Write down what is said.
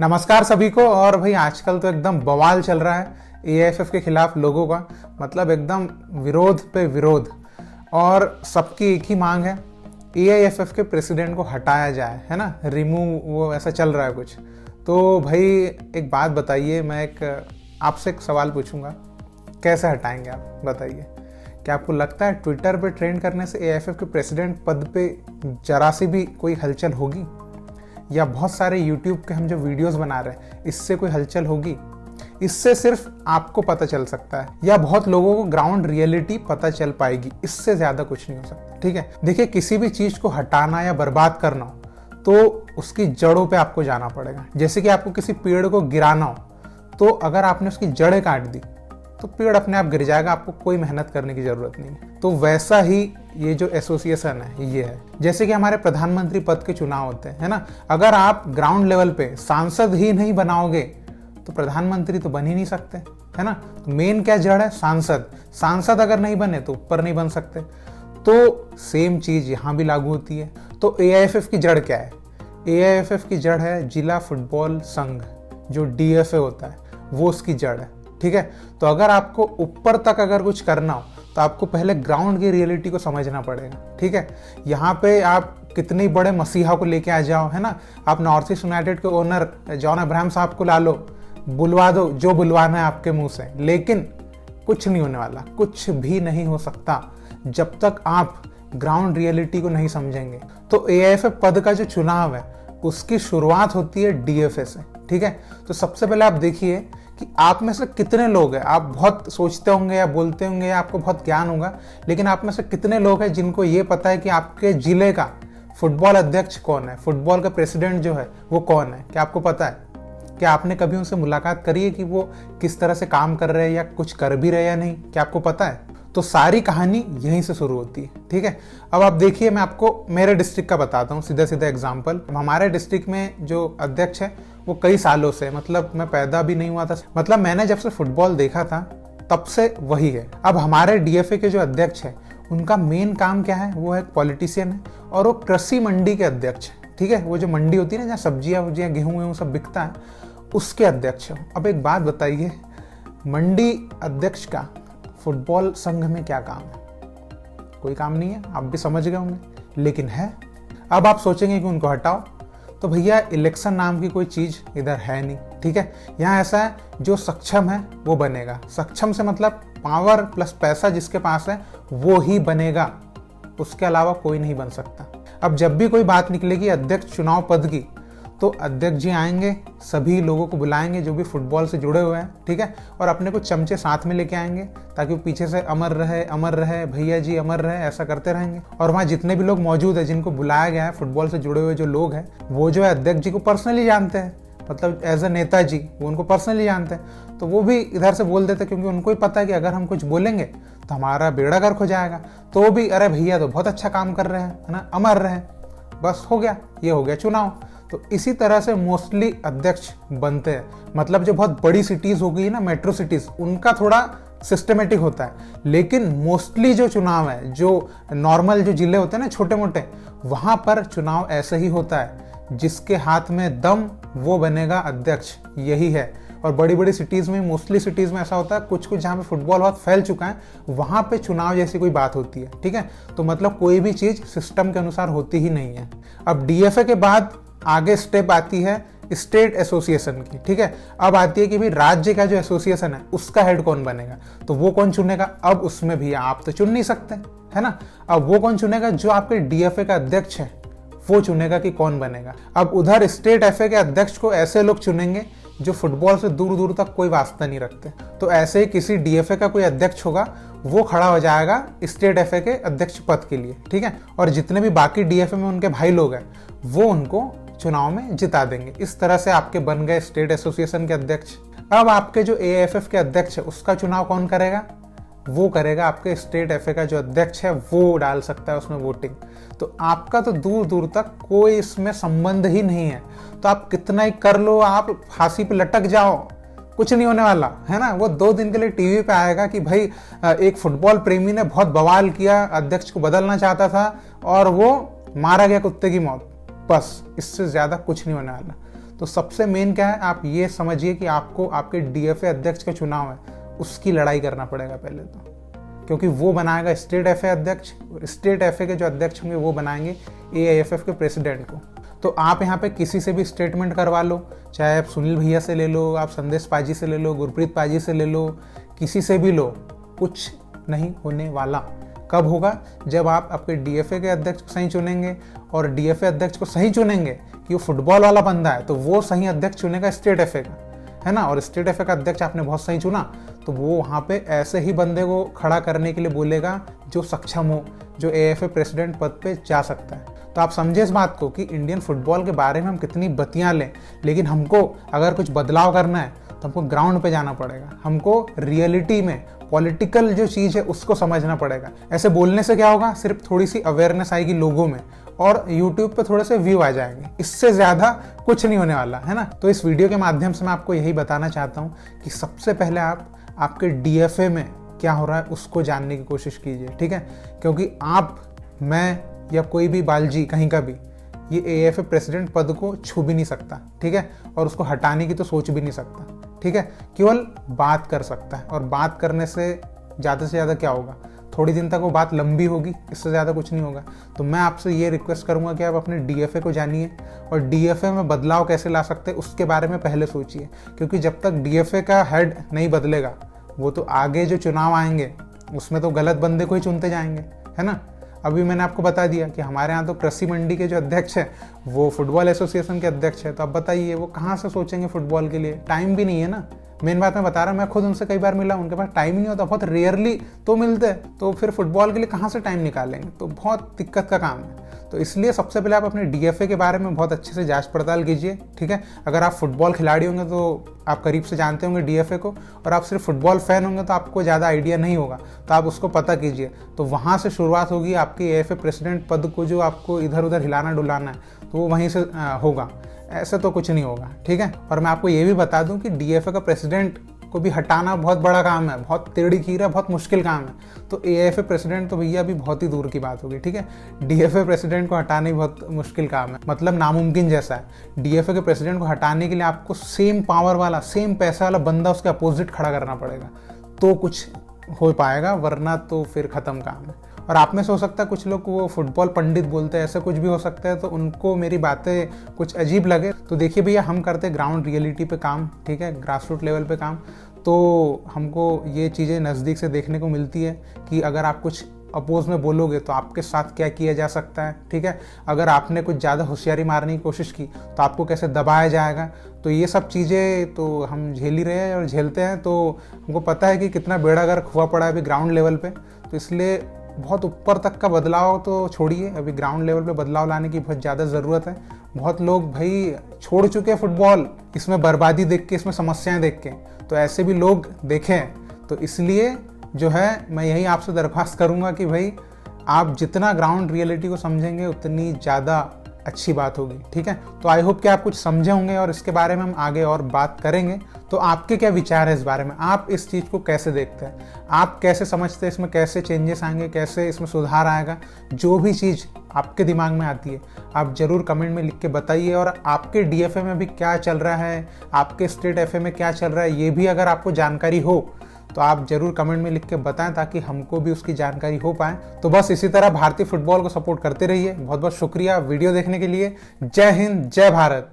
नमस्कार सभी को। और भाई आजकल तो एकदम बवाल चल रहा है एआईएफएफ के खिलाफ लोगों का, मतलब एकदम विरोध पे विरोध। और सबकी एक ही मांग है, एआईएफएफ के प्रेसिडेंट को हटाया जाए, है ना, रिमूव, वो ऐसा चल रहा है कुछ। तो भाई एक बात बताइए, मैं आपसे एक सवाल पूछूंगा, कैसे हटाएंगे आप, बताइए। क्या आपको लगता है ट्विटर पे ट्रेंड करने से एआईएफएफ के प्रेसिडेंट पद पे जरा सी भी कोई हलचल होगी? या बहुत सारे यूट्यूब के हम जो वीडियोस बना रहे हैं इससे कोई हलचल होगी? इससे सिर्फ आपको पता चल सकता है, या बहुत लोगों को ग्राउंड रियलिटी पता चल पाएगी, इससे ज्यादा कुछ नहीं हो सकता। ठीक है, देखिए, किसी भी चीज को हटाना या बर्बाद करना हो तो उसकी जड़ों पे आपको जाना पड़ेगा। जैसे कि आपको किसी पेड़ को गिराना हो तो अगर आपने उसकी जड़ें काट दी तो पेड़ अपने आप गिर जाएगा, आपको कोई मेहनत करने की जरूरत नहीं है। तो वैसा ही ये जो एसोसिएशन है ये है, जैसे कि हमारे प्रधानमंत्री पद के चुनाव होते हैं, है ना। अगर आप ग्राउंड लेवल पे सांसद ही नहीं बनाओगे तो प्रधानमंत्री तो बन ही नहीं सकते, है ना। तो मेन क्या जड़ है? सांसद अगर नहीं बने तो ऊपर नहीं बन सकते। तो सेम चीज यहाँ भी लागू होती है। तो एआईएफएफ की जड़ क्या है? एआईएफएफ की जड़ है जिला फुटबॉल संघ, जो डीएफए होता है वो उसकी जड़ है। ठीक है, तो अगर आपको ऊपर तक अगर कुछ करना हो तो आपको पहले ग्राउंड की रियलिटी को समझना पड़ेगा। ठीक है, यहाँ पे आप कितने बड़े मसीहा को लेके आ जाओ, है ना, आप नॉर्थ ईस्ट यूनाइटेड के ओनर जॉन अब्राहम साहब को ला लो, बुलवा दो जो बुलवाना है आपके मुंह से, लेकिन कुछ नहीं होने वाला, कुछ भी नहीं हो सकता जब तक आप ग्राउंड रियलिटी को नहीं समझेंगे। तो एआईएफएफ पद का जो चुनाव है उसकी शुरुआत होती है डीएफए से। ठीक है, तो सबसे पहले आप देखिए कि आप में से कितने लोग हैं, आप बहुत सोचते होंगे या बोलते होंगे या आपको बहुत ज्ञान होगा, लेकिन आप में से कितने लोग हैं जिनको ये पता है कि आपके जिले का फुटबॉल अध्यक्ष कौन है, फुटबॉल का प्रेसिडेंट जो है वो कौन है? क्या आपको पता है? क्या आपने कभी उनसे मुलाकात करी है कि वो किस तरह से काम कर रहे हैं या कुछ कर भी रहे हैं या नहीं? क्या आपको पता है? तो सारी कहानी यहीं से शुरू होती है। ठीक है, अब आप देखिए, मैं आपको मेरे डिस्ट्रिक्ट का बताता हूँ, सीधा सीधा एग्जाम्पल। हमारे डिस्ट्रिक्ट में जो अध्यक्ष है वो कई सालों से, मतलब मैं पैदा भी नहीं हुआ था, मतलब मैंने जब से फुटबॉल देखा था तब से वही है। अब हमारे डीएफए के जो अध्यक्ष है उनका मेन काम क्या है? वो एक पॉलिटिशियन है और वो कृषि मंडी के अध्यक्ष है। ठीक है, वो जो मंडी होती है ना, जहाँ सब्जियां वब्जियां गेहूं सब बिकता है, उसके अध्यक्ष है। अब एक बात बताइए, मंडी अध्यक्ष का फुटबॉल संघ में क्या काम है? कोई काम नहीं है, आप भी समझ गए होंगे, लेकिन है। अब आप सोचेंगे कि उनको हटाओ, तो भैया इलेक्शन नाम की कोई चीज इधर है नहीं। ठीक है, यहाँ ऐसा है, जो सक्षम है वो बनेगा। सक्षम से मतलब पावर प्लस पैसा जिसके पास है वो ही बनेगा, उसके अलावा कोई नहीं बन सकता। अब जब भी कोई बात निकलेगी अध्यक्ष चुनाव पद की, तो अध्यक्ष जी आएंगे, सभी लोगों को बुलाएंगे जो भी फुटबॉल से जुड़े हुए हैं। ठीक है, और अपने को चमचे साथ में लेके आएंगे ताकि वो पीछे से अमर रहे भैया जी अमर रहे, ऐसा करते रहेंगे। और वहाँ जितने भी लोग मौजूद है जिनको बुलाया गया है, फुटबॉल से जुड़े हुए जो लोग हैं, वो जो है अध्यक्ष जी को पर्सनली जानते हैं, मतलब एज ए नेता जी वो उनको पर्सनली जानते हैं। तो वो भी इधर से बोल देते, क्योंकि उनको ही पता है कि अगर हम कुछ बोलेंगे तो हमारा बेड़ा गर्क हो जाएगा। तो वो भी, अरे भैया तो बहुत अच्छा काम कर रहे हैं, है ना, अमर रहे, बस हो गया, ये हो गया चुनाव। तो इसी तरह से मोस्टली अध्यक्ष बनते हैं। मतलब जो बहुत बड़ी सिटीज हो गई है ना, मेट्रो सिटीज, उनका थोड़ा सिस्टमेटिक होता है, लेकिन मोस्टली जो चुनाव है, जो नॉर्मल जो जिले होते हैं ना छोटे मोटे, वहां पर चुनाव ऐसे ही होता है, जिसके हाथ में दम वो बनेगा अध्यक्ष, यही है। और बड़ी बड़ी सिटीज में, मोस्टली सिटीज में ऐसा होता है, कुछ कुछ जहाँ पे फुटबॉल बहुत फैल चुका है वहां पे चुनाव जैसी कोई बात होती है। ठीक है, तो मतलब कोई भी चीज सिस्टम के अनुसार होती ही नहीं है। अब डीएफए के बाद आगे स्टेप आती है स्टेट एसोसिएशन की। ठीक है, अब आती है कि भाई राज्य का जो एसोसिएशन है उसका हेड कौन बनेगा, तो वो कौन चुनेगा? अब उसमें भी आप तो चुन नहीं सकते, है ना। अब वो कौन चुनेगा? जो आपके डीएफए का अध्यक्ष है वो चुनेगा कि कौन बनेगा। अब उधर स्टेट एफए के अध्यक्ष को ऐसे लोग चुनेंगे जो फुटबॉल से दूर दूर तक कोई वास्ता नहीं रखते। तो ऐसे ही किसी डीएफए का कोई अध्यक्ष होगा, वो खड़ा हो जाएगा स्टेट एफए के अध्यक्ष पद के लिए। ठीक है, और जितने भी बाकी डीएफए में उनके भाई लोग हैं वो उनको चुनाव में जिता देंगे। इस तरह से आपके बन गए स्टेट एसोसिएशन के अध्यक्ष। अब आपके जो एएफएफ के अध्यक्ष है उसका चुनाव कौन करेगा? वो करेगा आपके स्टेट एफए का जो अध्यक्ष है, वो डाल सकता है उसमें वोटिंग। तो आपका तो दूर दूर तक कोई इसमें संबंध ही नहीं है। तो आप कितना ही कर लो, आप फांसी पे लटक जाओ, कुछ नहीं होने वाला, है ना। वो 2 दिन के लिए टीवी पे आएगा कि भाई एक फुटबॉल प्रेमी ने बहुत बवाल किया, अध्यक्ष को बदलना चाहता था और वो मारा गया कुत्ते की मौत, बस इससे ज्यादा कुछ नहीं होने वाला। तो सबसे मेन क्या है, आप ये समझिए कि आपको आपके डीएफए अध्यक्ष का चुनाव है, उसकी लड़ाई करना पड़ेगा पहले तो, क्योंकि वो बनाएगा स्टेट एफए अध्यक्ष, स्टेट एफए के जो अध्यक्ष होंगे वो बनाएंगे एआईएफएफ के प्रेसिडेंट को। तो आप यहाँ पे किसी से भी स्टेटमेंट करवा लो, चाहे आप सुनील भैया से ले लो, आप संदेश पाजी से ले लो, गुरप्रीत पाजी से ले लो, किसी से भी लो, कुछ नहीं होने वाला। कब होगा? जब आप आपके डीएफए के अध्यक्ष को सही चुनेंगे, और डीएफए अध्यक्ष को सही चुनेंगे कि वो फुटबॉल वाला बंदा है, तो वो सही अध्यक्ष चुनेगा स्टेट एफए का, है ना। और स्टेट एफए का अध्यक्ष आपने बहुत सही चुना, तो वो वहाँ पे ऐसे ही बंदे को खड़ा करने के लिए बोलेगा जो सक्षम हो, जो एएफए प्रेसिडेंट पद पे जा सकता है। तो आप समझे इस बात को कि इंडियन फुटबॉल के बारे में हम कितनी बतियां लें, लेकिन हमको अगर कुछ बदलाव करना है तो हमको ग्राउंड पे जाना पड़ेगा, हमको रियलिटी में पॉलिटिकल जो चीज़ है उसको समझना पड़ेगा। ऐसे बोलने से क्या होगा, सिर्फ थोड़ी सी अवेयरनेस आएगी लोगों में और यूट्यूब पे थोड़े से व्यू आ जाएंगे, इससे ज़्यादा कुछ नहीं होने वाला, है ना। तो इस वीडियो के माध्यम से मैं आपको यही बताना चाहता हूँ कि सबसे पहले आप आपके डीएफए में क्या हो रहा है उसको जानने की कोशिश कीजिए, ठीक है। क्योंकि आप, मैं या कोई भी बालजी कहीं का भी ये एएफए प्रेसिडेंट पद को छू भी नहीं सकता, ठीक है, और उसको हटाने की तो सोच भी नहीं सकता, ठीक है। केवल बात कर सकता है, और बात करने से ज़्यादा क्या होगा, थोड़ी दिन तक वो बात लंबी होगी, इससे ज़्यादा कुछ नहीं होगा। तो मैं आपसे ये रिक्वेस्ट करूँगा कि आप अपने डीएफए को जानिए, और डीएफए में बदलाव कैसे ला सकते हैं उसके बारे में पहले सोचिए, क्योंकि जब तक डीएफए का हेड नहीं बदलेगा, वो तो आगे जो चुनाव आएंगे उसमें तो गलत बंदे को ही चुनते जाएंगे, है ना। अभी मैंने आपको बता दिया कि हमारे यहाँ तो कृषि मंडी के जो अध्यक्ष हैं वो फुटबॉल एसोसिएशन के अध्यक्ष है, तो अब बताइए वो कहाँ से सोचेंगे फुटबॉल के लिए, टाइम भी नहीं है ना। मेन बात मैं बता रहा हूँ, मैं खुद उनसे कई बार मिला, उनके पास टाइम ही नहीं होता, बहुत रेयरली तो मिलते हैं, तो फिर फुटबॉल के लिए कहाँ से टाइम निकालेंगे, तो बहुत दिक्कत का काम है। तो इसलिए सबसे पहले आप अपने डीएफए के बारे में बहुत अच्छे से जांच पड़ताल कीजिए, ठीक है। अगर आप फुटबॉल खिलाड़ी होंगे तो आप करीब से जानते होंगे डीएफए को, और आप सिर्फ फुटबॉल फैन होंगे तो आपको ज़्यादा आइडिया नहीं होगा, तो आप उसको पता कीजिए। तो वहाँ से शुरुआत होगी आपकी एएफए प्रेसिडेंट पद को जो आपको इधर उधर हिलाना डुलाना है, तो वो वहीं से होगा, ऐसे तो कुछ नहीं होगा, ठीक है। और मैं आपको ये भी बता दूं कि डीएफए का प्रेसिडेंट को भी हटाना बहुत बड़ा काम है, बहुत टेढ़ी खीर है, बहुत मुश्किल काम है। तो एएफए प्रेसिडेंट तो भैया अभी बहुत ही दूर की बात होगी, ठीक है। डीएफए प्रेसिडेंट को हटाना ही बहुत मुश्किल काम है, मतलब नामुमकिन जैसा है। डीएफए के प्रेसिडेंट को हटाने के लिए आपको सेम पावर वाला, सेम पैसा वाला बंदा उसके अपोजिट खड़ा करना पड़ेगा, तो कुछ हो पाएगा, वरना तो फिर खत्म काम है। और आप में से हो सकता है कुछ लोग वो फुटबॉल पंडित बोलते हैं, ऐसा कुछ भी हो सकता है, तो उनको मेरी बातें कुछ अजीब लगे, तो देखिए भैया हम करते ग्राउंड रियलिटी पे काम, ठीक है, ग्रास रूट लेवल पे काम, तो हमको ये चीज़ें नज़दीक से देखने को मिलती है कि अगर आप कुछ अपोज में बोलोगे तो आपके साथ क्या किया जा सकता है, ठीक है। अगर आपने कुछ ज़्यादा होशियारी मारने की कोशिश की तो आपको कैसे दबाया जाएगा, तो ये सब चीज़ें तो हम झेल ही रहे हैं और झेलते हैं। तो हमको पता है कि कितना बेड़ा गर्क हुआ पड़ा है अभी ग्राउंड लेवल पे, तो इसलिए बहुत ऊपर तक का बदलाव तो छोड़िए, अभी ग्राउंड लेवल पे बदलाव लाने की बहुत ज़्यादा ज़रूरत है। बहुत लोग भाई छोड़ चुके हैं फुटबॉल, इसमें बर्बादी देख के, इसमें समस्याएं देख के, तो ऐसे भी लोग देखें। तो इसलिए जो है मैं यही आपसे दरख्वास्त करूंगा कि भाई आप जितना ग्राउंड रियलिटी को समझेंगे उतनी ज़्यादा अच्छी बात होगी, ठीक है। तो आई होप कि आप कुछ समझे होंगे और इसके बारे में हम आगे और बात करेंगे। तो आपके क्या विचार है इस बारे में, आप इस चीज़ को कैसे देखते हैं, आप कैसे समझते हैं, इसमें कैसे चेंजेस आएंगे, कैसे इसमें सुधार आएगा। जो भी चीज़ आपके दिमाग में आती है आप ज़रूर कमेंट में लिख के बताइए। और आपके डीएफए में भी क्या चल रहा है, आपके स्टेट एफए में क्या चल रहा है, ये भी अगर आपको जानकारी हो तो आप जरूर कमेंट में लिख के बताएं, ताकि हमको भी उसकी जानकारी हो पाए। तो बस इसी तरह भारतीय फुटबॉल को सपोर्ट करते रहिए। बहुत बहुत शुक्रिया वीडियो देखने के लिए। जय हिंद, जय भारत।